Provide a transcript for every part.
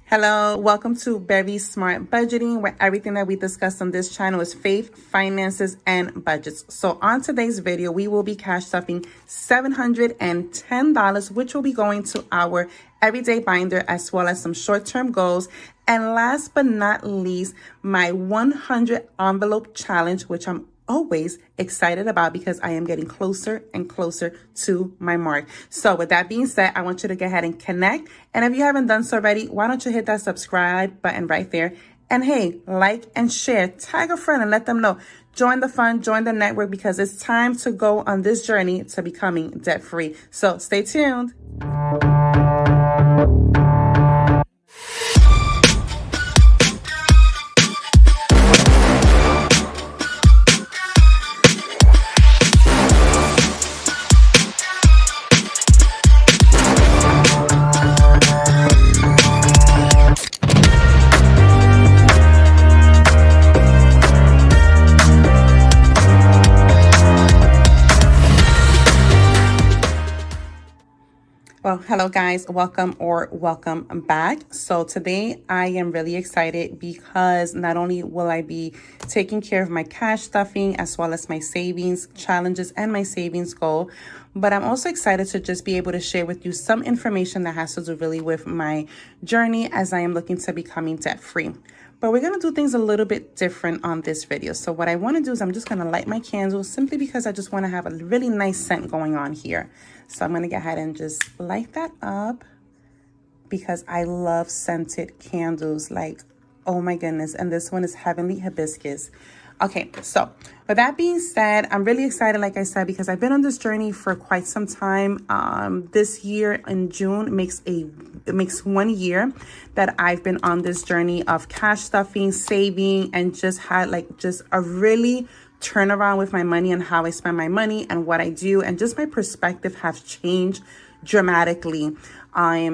Hello, welcome to Very Smart Budgeting, where everything that we discuss on this channel is faith, finances, and budgets. So on today's video, we will be cash stuffing $710, which will be going to our everyday binder as well as some short-term goals. And last but not least, my 100 envelope challenge, which I'm always excited about because I am getting closer and closer to my mark. So with that being said, I want you to go ahead and connect. And if you haven't done so already, why don't you hit that subscribe button right there? And hey, like and share, tag a friend and let them know. Join the fun, join the network, because it's time to go on this journey to becoming debt-free. So stay tuned. Well, hello guys, welcome back. So today I am really excited because not only will I be taking care of my cash stuffing as well as my savings challenges and my savings goal, but I'm also excited to just be able to share with you some information that has to do really with my journey as I am looking to becoming debt free. But we're going to do things a little bit different on this video. So what I want to do is I'm just going to light my candle simply because I just want to have a really nice scent going on here. So I'm going to go ahead and just light that up because I love scented candles. Like, oh my goodness. And this one is Heavenly Hibiscus. Okay, so with that being said, I'm really excited, like I said, because I've been on this journey for quite some time. This year in June makes 1 year that I've been on this journey of cash stuffing, saving, and just had just a really turnaround with my money and how I spend my money and what I do, and just my perspective have changed dramatically.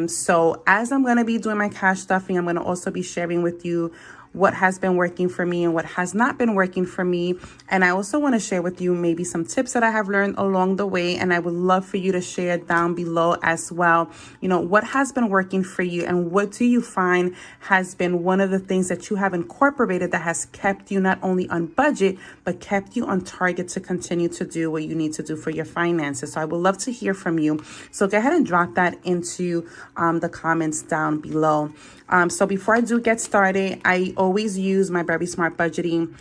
So as I'm going to be doing my cash stuffing, I'm going to also be sharing with you what has been working for me and what has not been working for me. And I also want to share with you maybe some tips that I have learned along the way. And I would love for you to share down below as well, you know, what has been working for you and what do you find has been one of the things that you have incorporated that has kept you not only on budget, but kept you on target to continue to do what you need to do for your finances. So I would love to hear from you. So go ahead and drop that into the comments down below. So before I do get started, I always use my Very Smart Budgeting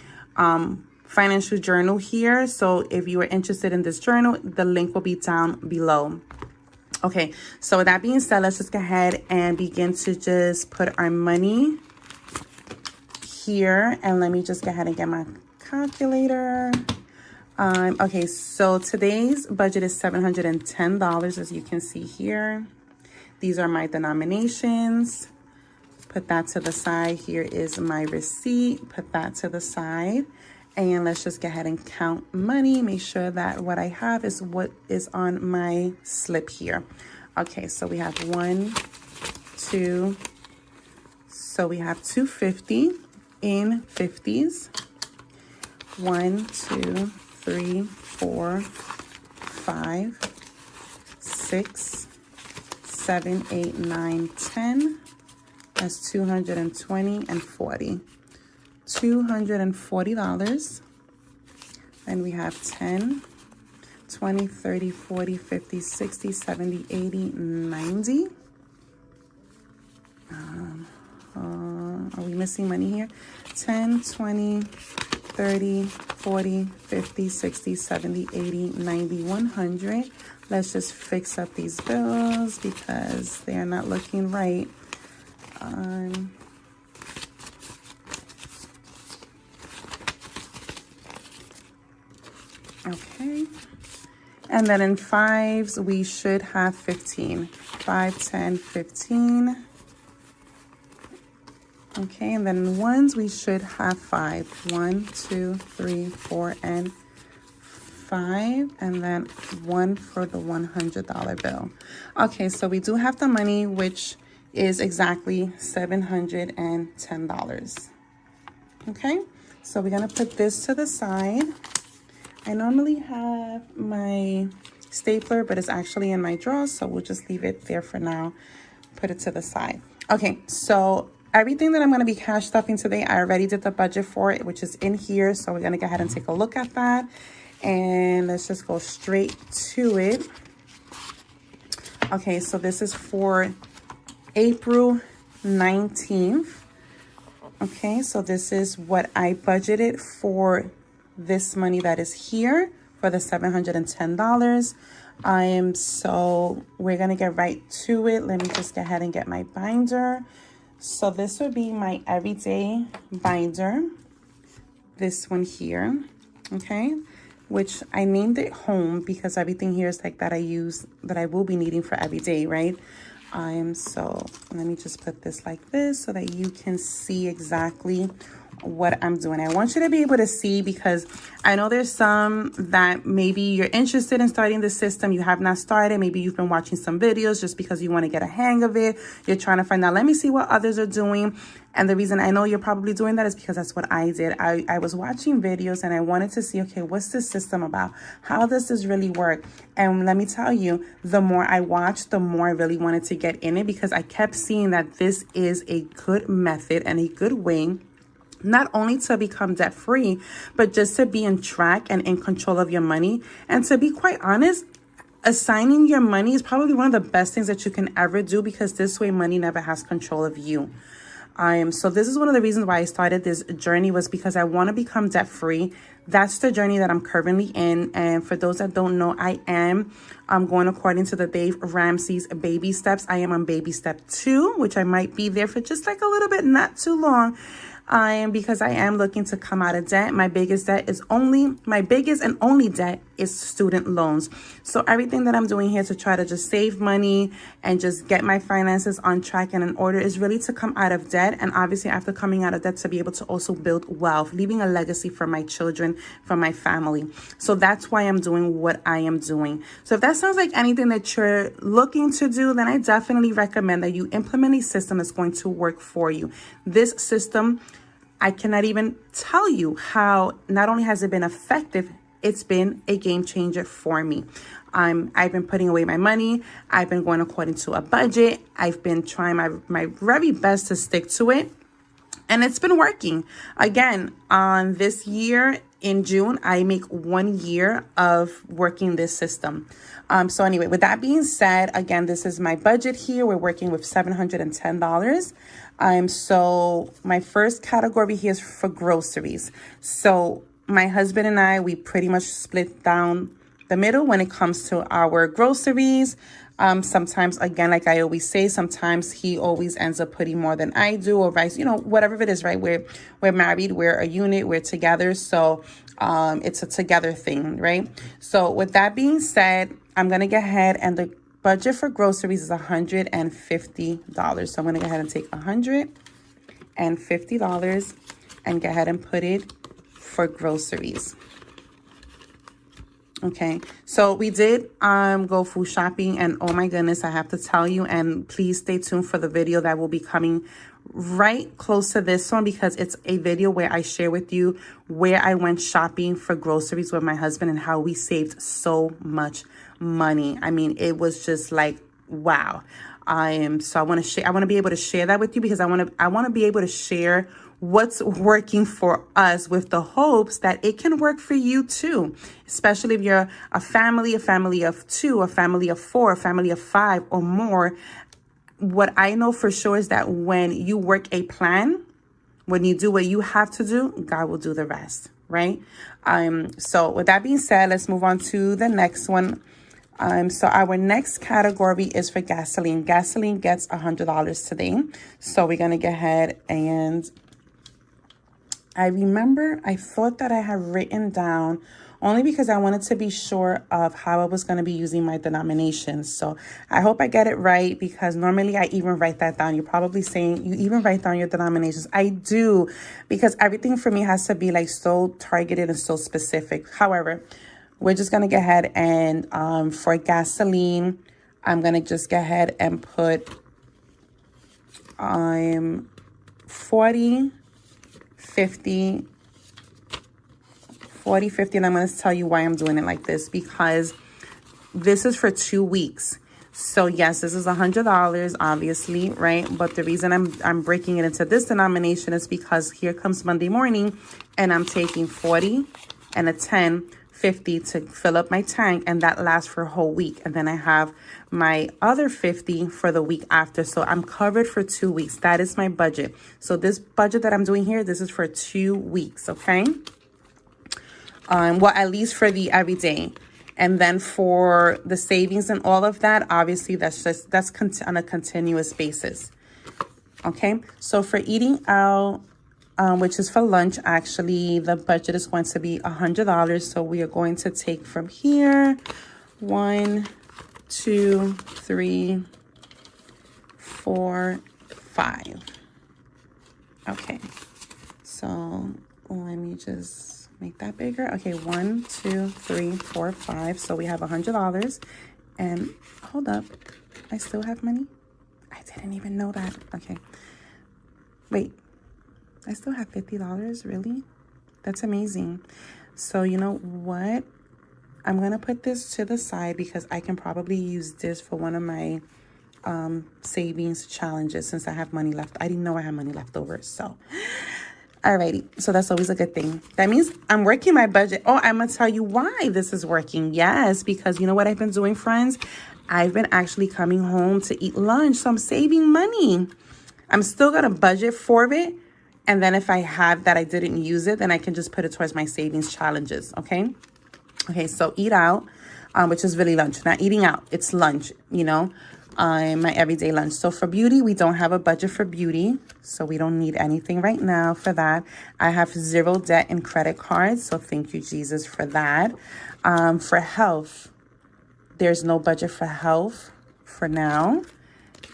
financial journal here. So if you are interested in this journal, the link will be down below. Okay, so with that being said, let's just go ahead and begin to just put our money here. And let me just go ahead and get my calculator. Okay, so today's budget is $710, as you can see here. These are my denominations. Put that to the side. Here is my receipt. Put that to the side. And let's just go ahead and count money. Make sure that what I have is what is on my slip here. Okay, so we have 1, 2. So we have 250 in 50s. 1, 2, 3, 4, 5, 6, 7, 8, 9, 10. That's 220 and 40. $240. And we have 10, 20, 30, 40, 50, 60, 70, 80, 90. Are we missing money here? 10, 20, 30, 40, 50, 60, 70, 80, 90, 100. Let's just fix up these bills because they are not looking right. Okay. And then in 5s, we should have 15. 5, 10, 15. Okay, and then in 1s, we should have 5. 1, 2, 3, 4, and 5. And then 1 for the $100 bill. Okay, so we do have the money, which is exactly $710. Okay, so we're gonna put this to the side. I normally have my stapler, but it's actually in my drawer, so we'll just leave it there for now. Put it to the side. Okay, so everything that I'm going to be cash stuffing today, I already did the budget for it, which is in here. So we're going to go ahead and take a look at that. And let's just go straight to it. Okay, so this is for April 19th. Okay, so this is what I budgeted for this money that is here for the $710. We're going to get right to it. Let me just go ahead and get my binder. So this would be my everyday binder. This one here, okay, which I named it home because everything here is like that I will be needing for every day, right? So let me just put this like this so that you can see exactly what I'm doing. I want you to be able to see because I know there's some that maybe you're interested in starting the system. You have not started. Maybe you've been watching some videos just because you want to get a hang of it. You're trying to find out, let me see what others are doing. And the reason I know you're probably doing that is because that's what I did. I was watching videos and I wanted to see, okay, what's this system about? How does this really work? And let me tell you, the more I watched, the more I really wanted to get in it because I kept seeing that this is a good method and a good way not only to become debt free, but just to be in track and in control of your money. And to be quite honest, assigning your money is probably one of the best things that you can ever do because this way money never has control of you. So this is one of the reasons why I started this journey was because I want to become debt free. That's the journey that I'm currently in. And for those that don't know, I'm going according to the Dave Ramsey's baby steps. I am on baby step 2, which I might be there for just like a little bit, not too long. Because I am looking to come out of debt. My biggest and only debt is student loans. So everything that I'm doing here to try to just save money and just get my finances on track and in order is really to come out of debt. And obviously after coming out of debt to be able to also build wealth, leaving a legacy for my children, for my family. So that's why I'm doing what I am doing. So if that sounds like anything that you're looking to do, then I definitely recommend that you implement a system that's going to work for you. This system, I cannot even tell you how not only has it been effective, it's been a game changer for me. I've been putting away my money. I've been going according to a budget. I've been trying my very best to stick to it. And it's been working. Again, on this year in June, I make 1 year of working this system. So anyway, with that being said, again, this is my budget here. We're working with $710. So my first category here is for groceries. So my husband and I, we pretty much split down the middle when it comes to our groceries. Sometimes, again, like I always say, sometimes he always ends up putting more than I do or vice, whatever it is, right? We're married, we're a unit, we're together. So it's a together thing, right? So with that being said, I'm going to go ahead and the budget for groceries is $150. So I'm going to go ahead and take $150 and go ahead and put it for groceries. Okay, so we did go food shopping, and oh my goodness, I have to tell you, and please stay tuned for the video that will be coming right close to this one because it's a video where I share with you where I went shopping for groceries with my husband and how we saved so much money. I mean, it was just like, wow. So I want to be able to share that with you because I want to be able to share what's working for us with the hopes that it can work for you too, especially if you're a family of 2, a family of 4, a family of 5 or more. What I know for sure is that when you work a plan, when you do what you have to do, God will do the rest, right? So with that being said, let's move on to the next one. So our next category is for gasoline. Gasoline gets $100 today. So we're going to go ahead and I remember I thought that I had written down only because I wanted to be sure of how I was going to be using my denominations. So I hope I get it right because normally I even write that down. You're probably saying you even write down your denominations. I do because everything for me has to be like so targeted and so specific. However, we're just going to go ahead and for gasoline, I'm going to just go ahead and put 40, 50, and I'm going to tell you why I'm doing it like this because this is for 2 weeks. So yes, this is $100, obviously, right? But the reason I'm breaking it into this denomination is because here comes Monday morning and I'm taking 40 and a 10, 50 to fill up my tank, and that lasts for a whole week. And then I have my other 50 for the week after. So I'm covered for 2 weeks. That is my budget. So this budget that I'm doing here, this is for 2 weeks, okay? Well, at least for the everyday. And then for the savings and all of that, obviously that's on a continuous basis. Okay, so for eating out, which is for lunch, actually, the budget is going to be $100. So we are going to take from here 1, 2, 3, 4, 5. Okay, so let me just make that bigger. Okay, 1, 2, 3, 4, 5. So we have $100. And hold up, I still have money? I didn't even know that. Okay, wait, I still have $50, really? That's amazing. So you know what? I'm gonna put this to the side because I can probably use this for one of my savings challenges since I have money left. I didn't know I had money left over, so. Alrighty, so that's always a good thing. That means I'm working my budget. Oh, I'm gonna tell you why this is working. Yes, because you know what I've been doing, friends? I've been actually coming home to eat lunch, so I'm saving money. I'm still gonna budget for it. And then if I have that I didn't use it, then I can just put it towards my savings challenges, okay? Okay, so eat out, which is really lunch. Not eating out, it's lunch, you know, my everyday lunch. So for beauty, we don't have a budget for beauty. So we don't need anything right now for that. I have 0 debt in credit cards. So thank you, Jesus, for that. For health, there's no budget for health for now.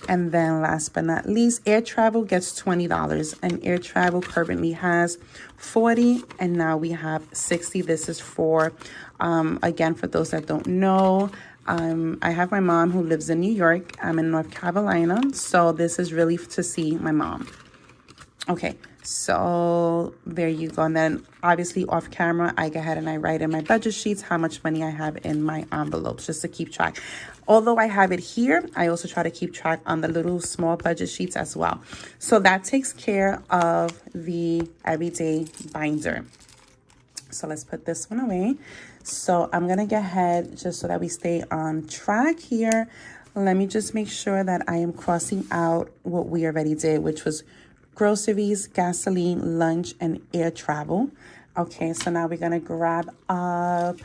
And then last but not least, air travel gets $20. And air travel currently has 40, and now we have 60. This is for, again, for those that don't know, I have my mom who lives in New York. I'm in North Carolina. So this is really to see my mom. Okay, so there you go. And then obviously off camera, I go ahead and I write in my budget sheets how much money I have in my envelopes just to keep track. Although I have it here, I also try to keep track on the little small budget sheets as well. So that takes care of the everyday binder. So let's put this one away. So I'm going to go ahead just so that we stay on track here. Let me just make sure that I am crossing out what we already did, which was groceries, gasoline, lunch, and air travel. Okay, so now we're going to grab up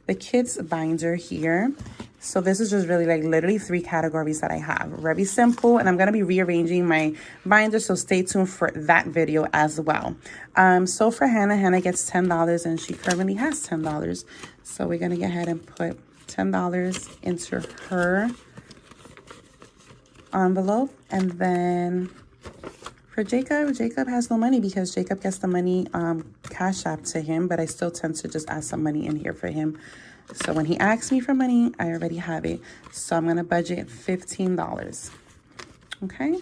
the kids binder here. So this is just really like literally 3 categories that I have. Very simple, and I'm going to be rearranging my binder, so stay tuned for that video as well. So for Hannah gets $10, and she currently has $10. So we're going to go ahead and put $10 into her envelope. And then for Jacob has no money because Jacob gets the money cash app to him, but I still tend to just add some money in here for him. So when he asks me for money, I already have it. So I'm going to budget $15. Okay.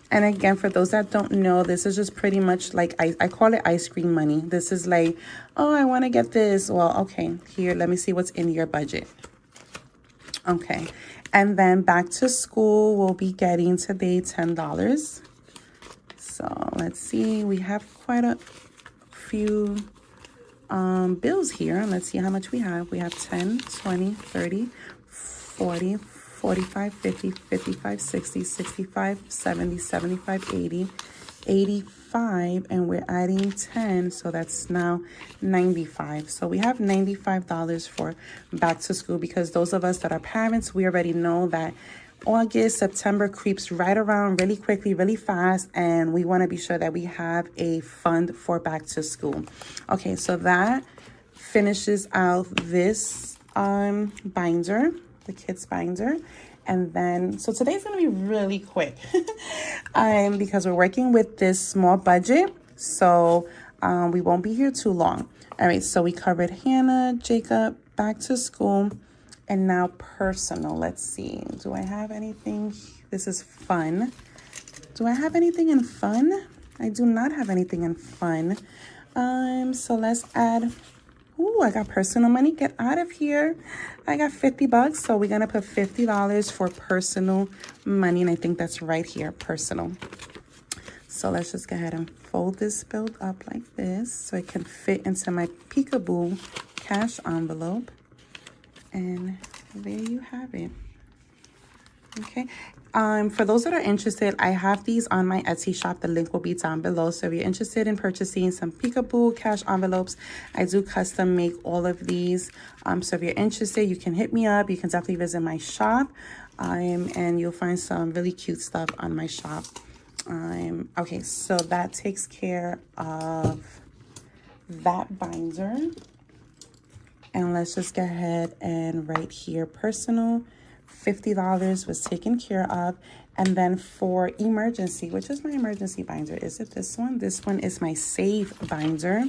And again, for those that don't know, this is just pretty much like, I call it ice cream money. This is like, oh, I want to get this. Well, okay, here, let me see what's in your budget. Okay. And then back to school, we'll be getting today $10. So let's see, we have quite a few bills here. Let's see how much we have. We have 10, 20, 30, 40, 45, 50, 55, 60, 65, 70, 75, 80, 85, and we're adding 10, so that's now 95. So we have $95 for back to school, because those of us that are parents, we already know that August, September creeps right around really quickly, really fast, and we want to be sure that we have a fund for back to school. Okay, so that finishes out this binder, the kids binder. And then, so today's going to be really quick because we're working with this small budget. So we won't be here too long. All right, so we covered Hannah, Jacob, back to school. And now personal. Let's see. Do I have anything? This is fun. Do I have anything in fun? I do not have anything in fun. So let's add Ooh, I got personal money. Get out of here. I got 50 bucks. So we're going to put $50 for personal money. And I think that's right here, personal. So let's just go ahead and fold this bill up like this so it can fit into my peekaboo cash envelope. And there you have it. Okay. For those that are interested, I have these on my Etsy shop. The link will be down below. So if you're interested in purchasing some peekaboo cash envelopes, I do custom make all of these. So if you're interested, you can hit me up. You can definitely visit my shop. And you'll find some really cute stuff on my shop. Okay, so that takes care of that binder. And let's just go ahead and write here, personal. $50 was taken care of. And then for emergency, which is my emergency binder? Is it this one? This one is my save binder.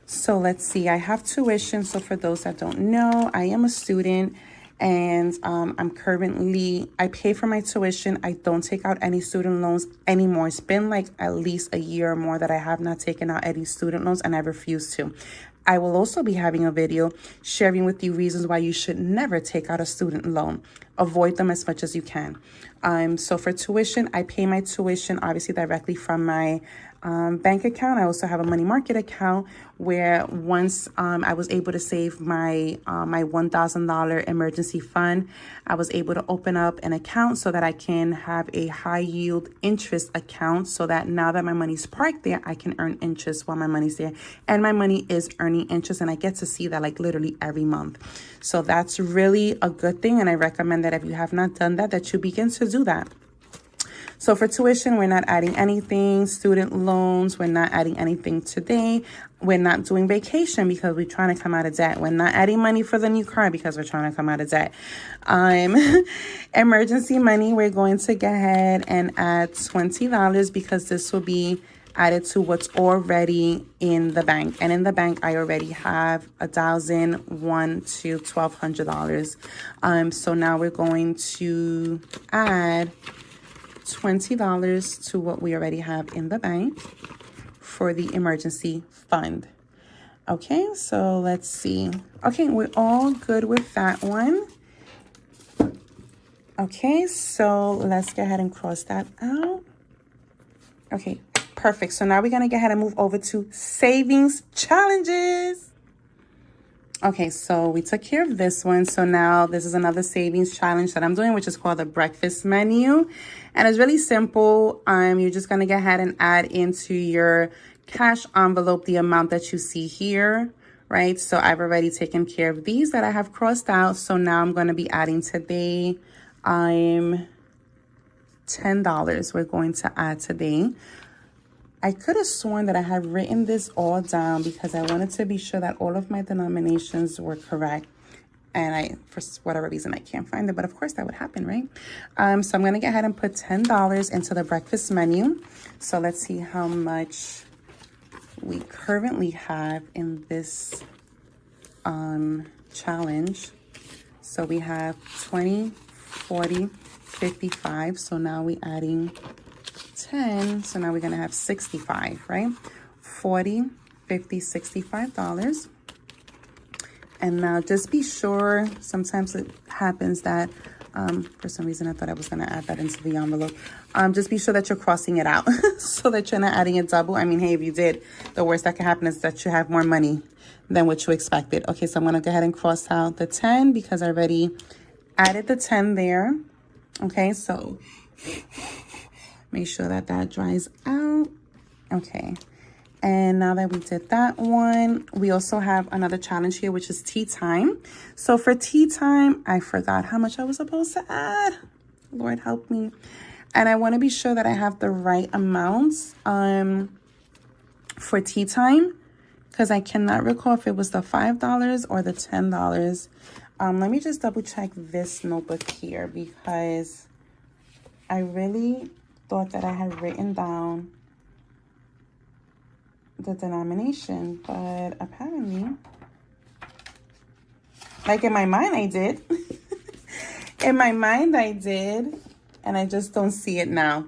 So let's see, I have tuition. So for those that don't know, I am a student and I pay for my tuition. I don't take out any student loans anymore. It's been like at least a year or more that I have not taken out any student loans, and I refuse to. I will also be having a video sharing with you reasons why you should never take out a student loan. Avoid them as much as you can. So for tuition, I pay my tuition obviously directly from my bank account. I also have a money market account where once I was able to save my my $1,000 emergency fund, I was able to open up an account so that I can have a high yield interest account, so that now that my money's parked there, I can earn interest while my money's there. And my money is earning interest, and I get to see that like literally every month. So that's really a good thing, and I recommend that if you have not done that, that you begin to do that. So for tuition, we're not adding anything. Student loans, we're not adding anything today. We're not doing vacation because we're trying to come out of debt. We're not adding money for the new car because we're trying to come out of debt. Emergency money, we're going to go ahead and add $20 because this will be added to what's already in the bank. And in the bank, I already have $1,001 to $1,200. So now we're going to add $20 to what we already have in the bank for the emergency fund. Okay, so let's see. Okay, we're all good with that one. Okay, so let's go ahead and cross that out. Okay, perfect. So now we're going to go ahead and move over to savings challenges. Okay, so we took care of this one. So now this is another savings challenge that I'm doing, which is called the breakfast menu. And it's really simple. You're just going to go ahead and add into your cash envelope the amount that you see here, right? So I've already taken care of these that I have crossed out. So now I'm going to be adding today, $10 we're going to add today. I could have sworn that I had written this all down because I wanted to be sure that all of my denominations were correct. And for whatever reason, I can't find it. But of course, that would happen, right? So I'm going to go ahead and put $10 into the breakfast menu. So let's see how much we currently have in this challenge. So we have 20, 40, 55. So now we're adding 10. So now we're going to have 65, right? 40, 50, $65. And now just be sure, sometimes it happens that for some reason I thought I was going to add that into the envelope. Just be sure that you're crossing it out so that you're not adding it double. I mean, hey, if you did, the worst that can happen is that you have more money than what you expected. Okay, so I'm going to go ahead and cross out the 10 because I already added the 10 there. Okay, so make sure that that dries out. Okay. And now that we did that one, we also have another challenge here, which is tea time. So for tea time, I forgot how much I was supposed to add. Lord help me. And I want to be sure that I have the right amounts for tea time, because I cannot recall if it was the $5 or the $10. Let me just double check this notebook here, because I really thought that I had written down the denomination, but apparently, like in my mind I did. In my mind I did, and I just don't see it now.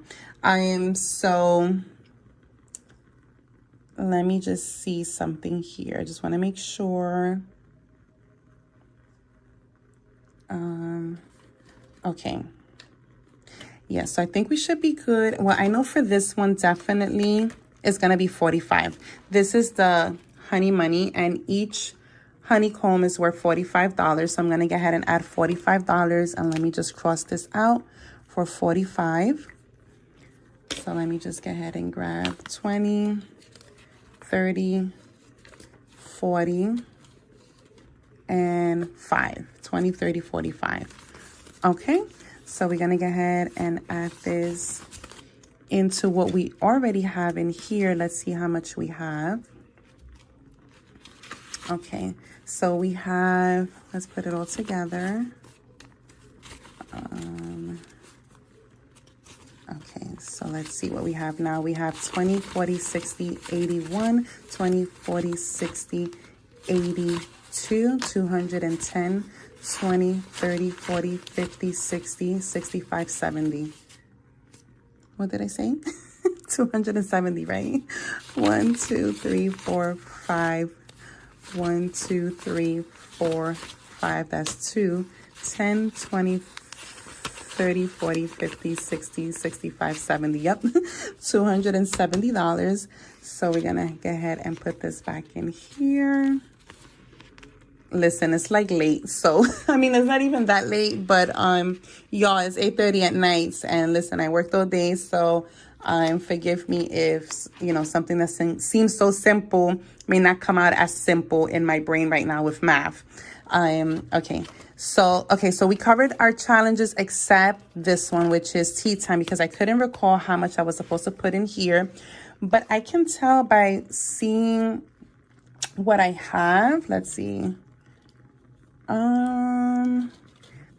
So let me just see something here. I just want to make sure. Okay. Yeah, so I think we should be good. Well, I know for this one, definitely it's going to be 45. This is the Honey Money, and each honeycomb is worth $45. So I'm going to go ahead and add $45, and let me just cross this out for 45. So let me just go ahead and grab 20, 30, 40, and 5. 20, 30, 45. Okay, so we're gonna go ahead and add this into what we already have in here. Let's see how much we have. Okay, so we have, let's put it all together. Okay, so let's see what we have now. We have 20, 40, 60, 81, 20, 40, 60, 82, 210, 20, 30, 40, 50, 60, 65, 70. What did I say? 270, right? 1, 2, 3, 4, 5. 1, 2, 3, 4, 5. That's 2. 10, 20, 30, 40, 50, 60, 65, 70. Yep, $270. So we're going to go ahead and put this back in here. Listen, it's like late. So, I mean, it's not even that late, but y'all, it's 8:30 at night. And listen, I worked all day. So, forgive me if, you know, something that seems so simple may not come out as simple in my brain right now with math. Okay. So we covered our challenges except this one, which is tea time, because I couldn't recall how much I was supposed to put in here. But I can tell by seeing what I have. Let's see.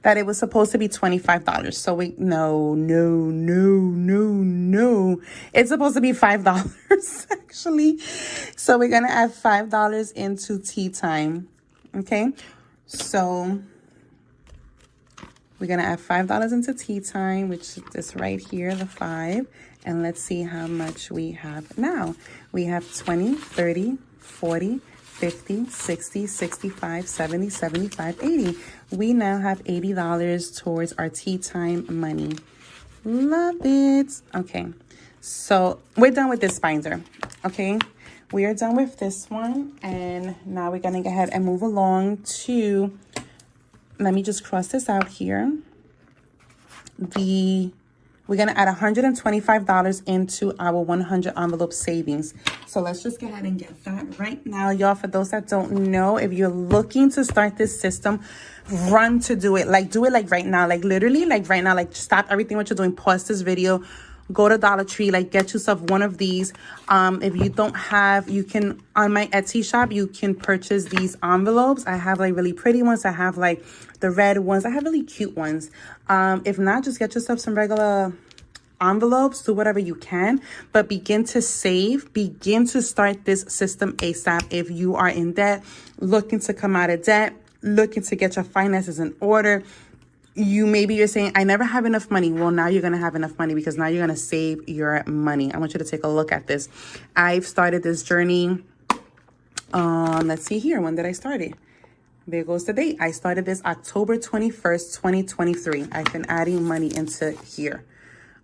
That it was supposed to be $25. So no. It's supposed to be $5 actually. So we're gonna add $5 into tea time. Okay, so we're gonna add $5 into tea time, which is right here, the 5. And let's see how much we have now. We have 20, 30, 40, 50, 60, 65, 70, 75, 80. We now have $80 towards our tea time money. Love it. Okay, so we're done with this binder. Okay, we are done with this one. And now we're going to go ahead and move along to, let me just cross this out here. We're going to add $125 into our 100 envelope savings. So let's just go ahead and get that right now. Y'all, for those that don't know, if you're looking to start this system, run to do it. Like, do it like right now. Like literally like right now. Like stop everything what you're doing. Pause this video. Go to Dollar Tree. Like get yourself one of these. If you don't have, you can, on my Etsy shop, you can purchase these envelopes. I have like really pretty ones. I have like the red ones. I have really cute ones. If not, just get yourself some regular envelopes. Do whatever you can, but begin to save. Begin to start this system ASAP. If you are in debt, looking to come out of debt, looking to get your finances in order, you're saying, I never have enough money. Well, now you're going to have enough money, because now you're going to save your money. I want you to take a look at this. I've started this journey. Let's see here. When did I start it? There goes the date. I started this October 21st, 2023. I've been adding money into here.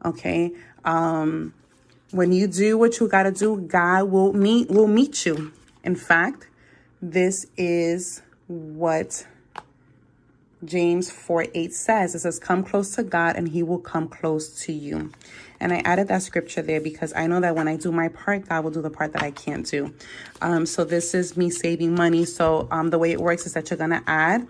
Okay. When you do what you got to do, God will meet you. In fact, this is what James 4:8 says. It says, come close to God and he will come close to you. And I added that scripture there because I know that when I do my part, God will do the part that I can't do. So this is me saving money. So the way it works is that you're going to add,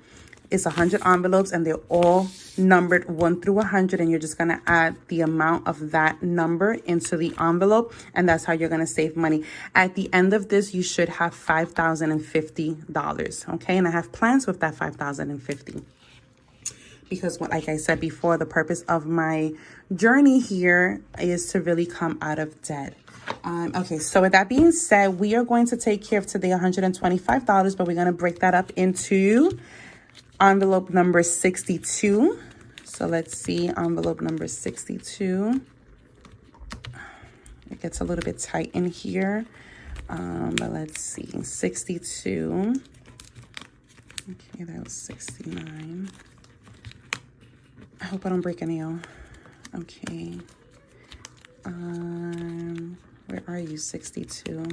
it's 100 envelopes and they're all numbered 1 through 100. And you're just going to add the amount of that number into the envelope. And that's how you're going to save money. At the end of this, you should have $5,050. Okay. And I have plans with that $5,050. Because like I said before, the purpose of my journey here is to really come out of debt. Okay, so with that being said, we are going to take care of today $125, but we're going to break that up into envelope number 62. So let's see, envelope number 62. It gets a little bit tight in here. But let's see, 62. Okay, that was 69. I hope I don't break a nail. Okay. Where are you? 62.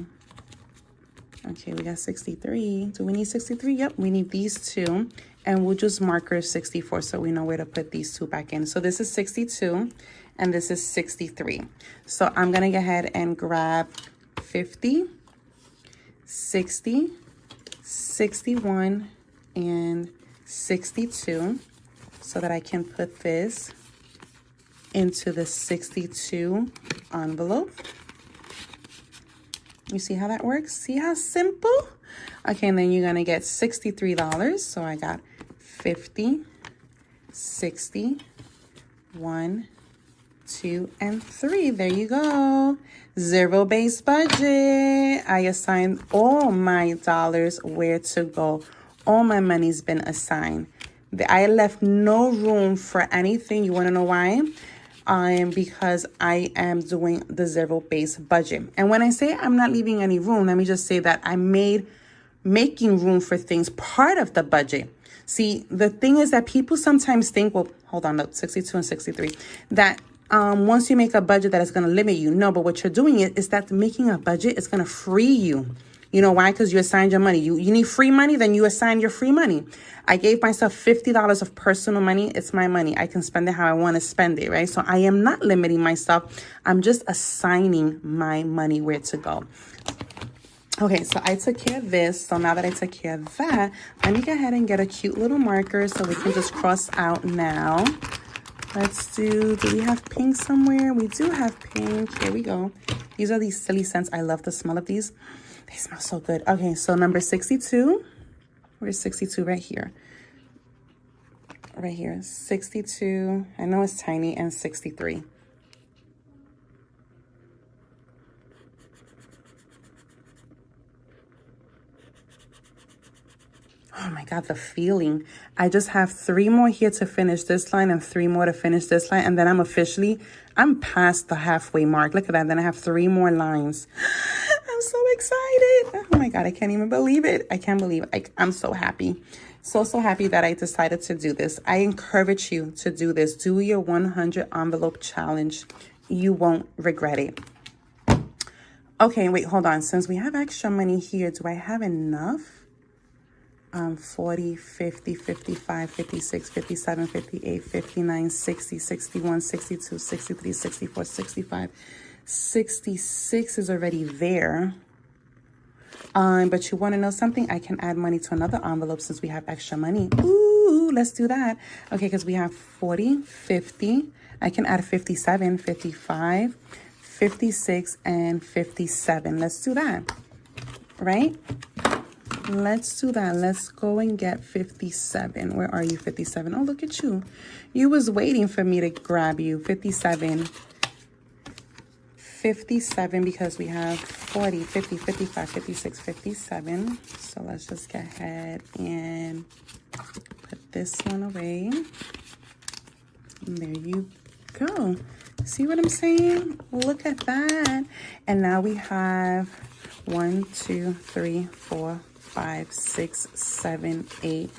Okay, we got 63. Do we need 63? Yep, we need these two. And we'll just marker 64 so we know where to put these two back in. So this is 62 and this is 63. So I'm gonna go ahead and grab 50, 60, 61, and 62 so that I can put this into the 62 envelope. You see how that works? See how simple? Okay, and then you're gonna get $63. So I got 50, 60, 1, 2, and 3. There you go. Zero-based budget. I assigned all my dollars where to go. All my money's been assigned. I left no room for anything. You wanna know why? Because I am doing the zero-based budget. And when I say I'm not leaving any room, let me just say that I making room for things part of the budget. See, the thing is that people sometimes think, well, hold on, look, 62 and 63, that once you make a budget that is going to limit you. No, but what you're doing is that making a budget is going to free you. You know why? Because you assigned your money. You need free money, then you assign your free money. I gave myself $50 of personal money. It's my money. I can spend it how I want to spend it, right? So I am not limiting myself. I'm just assigning my money where to go. Okay, so I took care of this. So now that I took care of that, let me go ahead and get a cute little marker so we can just cross out now. Let's do we have pink somewhere? We do have pink. Here we go. These are these silly scents. I love the smell of these. They smell so good. Okay, so number 62. Where's 62? Right here. Right here. 62. I know it's tiny. And 63. Oh my God, the feeling. I just have 3 more here to finish this line and 3 more to finish this line. And then I'm past the halfway mark. Look at that. Then I have 3 more lines. I'm so excited. Oh my God, I can't even believe it. I can't believe it. I'm so happy. So happy that I decided to do this. I encourage you to do this. Do your 100 envelope challenge. You won't regret it. Okay, wait, hold on. Since we have extra money here, do I have enough? 40, 50, 55, 56, 57, 58, 59, 60, 61, 62, 63, 64, 65, 66 is already there. But you want to know something? I can add money to another envelope since we have extra money. Ooh, let's do that. Okay, because we have 40, 50. I can add 57, 55, 56, and 57. Let's do that, right? Let's do that. Let's go and get 57. Where are you, 57? Oh, look at you. You was waiting for me to grab you. 57. 57 because we have 40, 50, 55, 56, 57. So let's just go ahead and put this one away. And there you go. See what I'm saying? Look at that. And now we have 1, 2, 3, 4, 5, 6, 7, 8,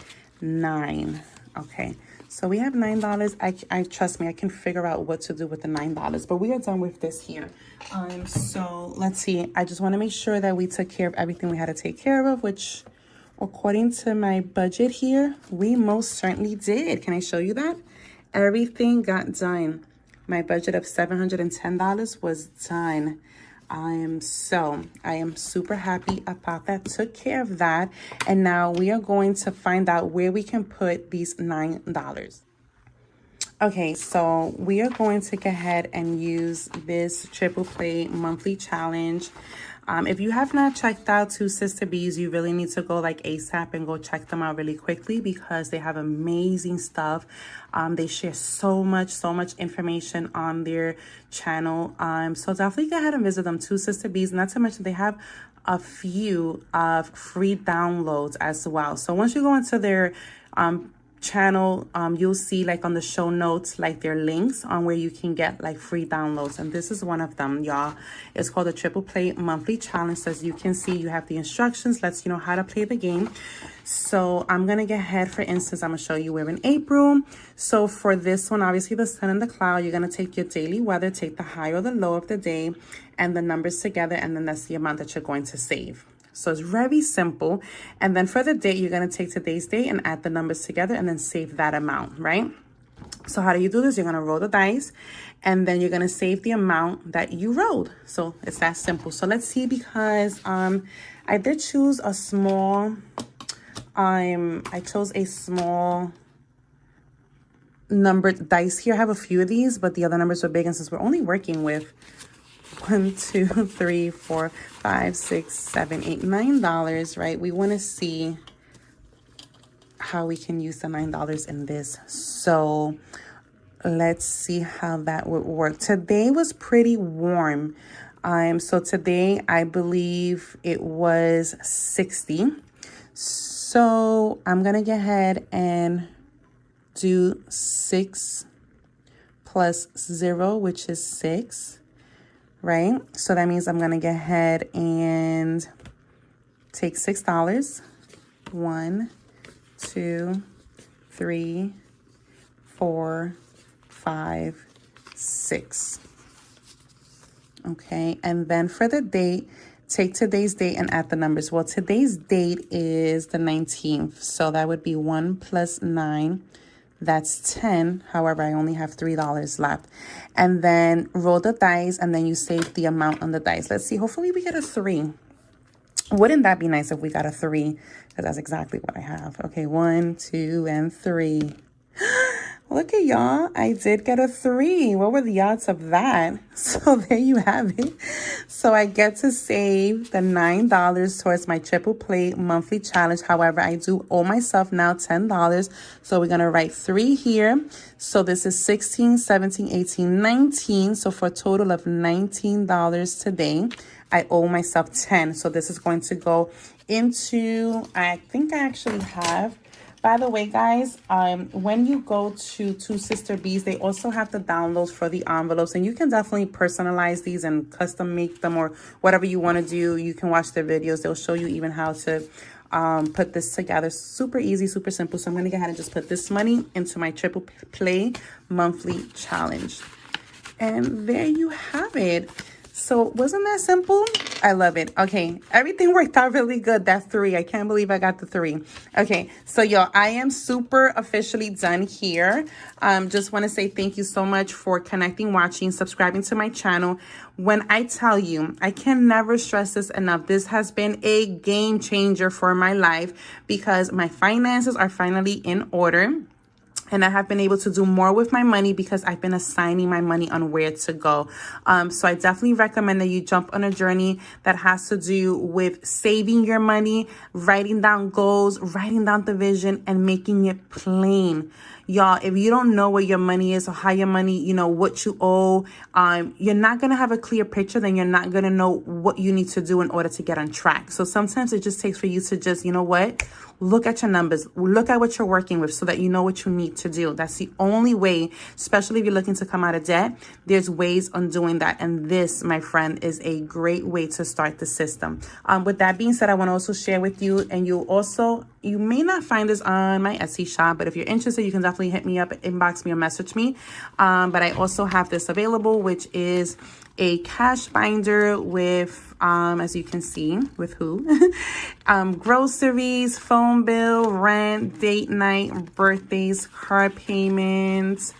9. Okay, so we have $9. I trust me, I can figure out what to do with the $9, but we are done with this here. So let's see. I just want to make sure that we took care of everything we had to take care of, which according to my budget here, we most certainly did. Can I show you that? Everything got done. My budget of $710 was done. I am super happy about that. Took care of that. And now we are going to find out where we can put these $9. Okay, so we are going to go ahead and use this triple play monthly challenge. If you have not checked out Two Sister Bees, you really need to go like ASAP and go check them out really quickly because they have amazing stuff. They share so much information on their channel. So definitely go ahead and visit them, Two Sister Bees. Not to mention they have a few of free downloads as well. So once you go into their channel, you'll see like on the show notes, like their links on where you can get like free downloads. And this is one of them, y'all. It's called the Triple Play Monthly Challenge. So as you can see, you have the instructions, lets you know how to play the game. So I'm going to go ahead, for instance, I'm going to show you we're in April. So for this one, obviously the sun and the cloud, you're going to take your daily weather, take the high or the low of the day and the numbers together. And then that's the amount that you're going to save. So it's very simple. And then for the date, you're going to take today's date and add the numbers together and then save that amount, right? So how do you do this? You're going to roll the dice and then you're going to save the amount that you rolled. So it's that simple. So let's see, because I did choose a small, I chose a small numbered dice here. I have a few of these, but the other numbers were big. And since we're only working with 1, 2, 3, 4, 5, 6, 7, 8, $9, right? We want to see how we can use the $9 in this. So let's see how that would work. Today was pretty warm. So today I believe it was 60. So I'm gonna go ahead and do 6 plus 0, which is 6. Right? So that means I'm going to go ahead and take $6. 1, 2, 3, 4, 5, 6. Okay. And then for the date, take today's date and add the numbers. Well, today's date is the 19th. So that would be 1 plus 9. That's 10. However, I only have $3 left. And then roll the dice and then you save the amount on the dice. Let's see. Hopefully we get a 3. Wouldn't that be nice if we got a 3? Because that's exactly what I have. Okay, 1, 2, and 3. Look at y'all. I did get a 3. What were the odds of that? So there you have it. So I get to save the $9 towards my Triple Play Monthly Challenge. However, I do owe myself now $10. So we're going to write 3 here. So this is 16, 17, 18, 19. So for a total of $19 today, I owe myself 10. So this is going to go into, I think I actually have. By the way, guys, when you go to Two Sister Bees, they also have the downloads for the envelopes, and you can definitely personalize these and custom make them or whatever you want to do. You can watch their videos. They'll show you even how to put this together. Super easy, super simple. So I'm going to go ahead and just put this money into my Triple Play Monthly Challenge. And there you have it. So wasn't that simple? I love it. Okay, everything worked out really good. That 3, I can't believe I got the 3. Okay, so y'all, I am super officially done here. Just want to say thank you so much for connecting, watching, subscribing to my channel. When I tell you, I can never stress this enough. This has been a game changer for my life because my finances are finally in order. And I have been able to do more with my money because I've been assigning my money on where to go. So I definitely recommend that you jump on a journey that has to do with saving your money, writing down goals, writing down the vision, and making it plain. Y'all, if you don't know where your money is or how your money, you know, what you owe, you're not going to have a clear picture. Then you're not going to know what you need to do in order to get on track. So sometimes it just takes for you to just, you know what? Look at your numbers. Look at what you're working with so that you know what you need to do. That's the only way, especially if you're looking to come out of debt. There's ways on doing that. And this, my friend, is a great way to start the system. With that being said, I want to also share with you, and you may not find this on my Etsy shop, but if you're interested, you can definitely hit me up, inbox me, or message me. But I also have this available, which is a cash binder with, as you can see, with who? Groceries, phone bill, rent, date night, birthdays, car payments,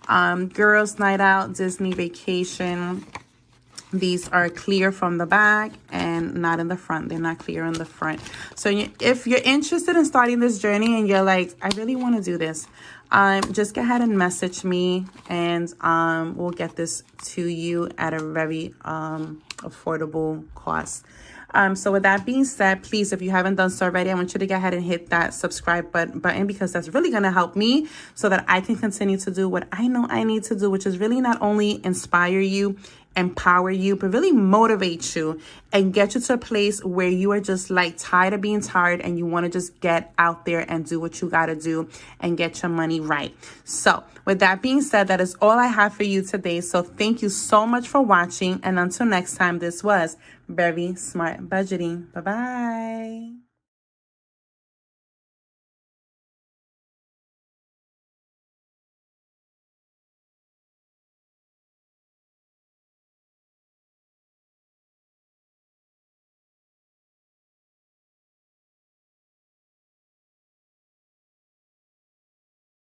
girls' night out, Disney vacation. These are clear from the back and not in the front. They're not clear in the front. So if you're interested in starting this journey and you're like, I really want to do this, just go ahead and message me, and we'll get this to you at a very affordable cost. So with that being said, please, if you haven't done so already, I want you to go ahead and hit that subscribe button because that's really going to help me so that I can continue to do what I know I need to do, which is really not only inspire you, empower you, but really motivate you and get you to a place where you are just like tired of being tired and you want to just get out there and do what you got to do and get your money right. So with that being said, that is all I have for you today. So thank you so much for watching. And until next time, this was Very Smart Budgeting. Bye-bye.